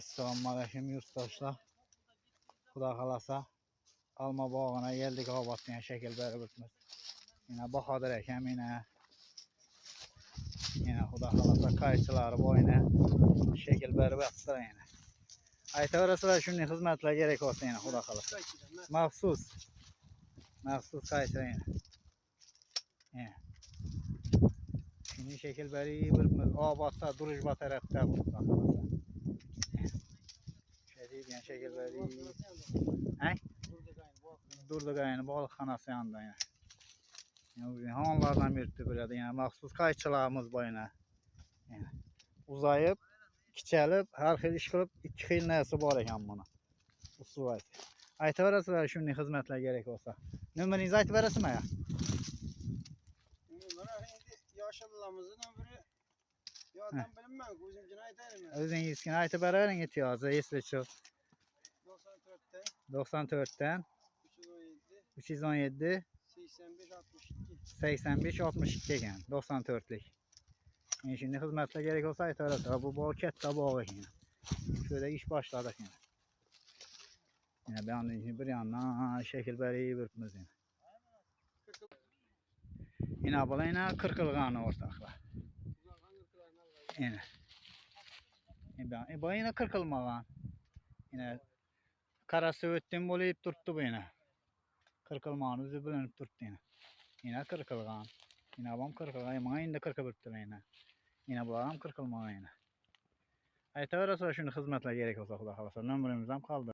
Selamünaleyküm yurttaşlar. Xuda xalasa alma bağına geldik, abatlayan şekil beri bitmez. Yine Bahadır ekem yine Xuda xalasa kayıtçıları boyuna şekil beri bitmez yine. Ayta arasılar şunun hizmetler gerek olsa yine Xuda xalasa. Mahsus kayıtçı yine. Şimdi şekil beri bitmez. Abatsa duruş batarafta Xuda xalasa. Yani şekil beri. Durdu gayını balıkxanası yanında yani. Onlardan birisi böyle yani maxsus kayıtçılarımız boyuna. Yani uzayıp, kiçəlib, hər xil iş qılıb, iki xil nəsə var ekan buna. Usul var. Aytı verəsilər şunun xidmətlər gerek olsa. Nömrənizi aytı verəsimi ya? Nömrə indi yaşlılarımızın nömrə yaddan bilinməm, özümkini aytayım. Özünüzkini aytı verərin ihtiyacı, esli çox. 94'ten 317 85 62 ekan, 94'lük. Yani şimdi hizmetler gerek olsa aytı verəsilər. Bu bağ kətdə bağ ekan. Şöyle iş başladık yine. Yine bir yandan şekil beri bürtmüz yine. Yine bula yine kırkılğanı ortaklar. Yine. Bu yine kırkılmağan. Yine karası öttüm bolayıp durttu bu yine. Kırkılmağın üzü bölünüp durttu yine. Yine kırkılğan. Yine bam kırkılğan. Yine kırkı bürttü yine. Yine bu adam kırkılmağın yine. Ayta verəsilər şunu hizmetler gerek olsa Xuda xalasa. Nömrəmizdən qaldı.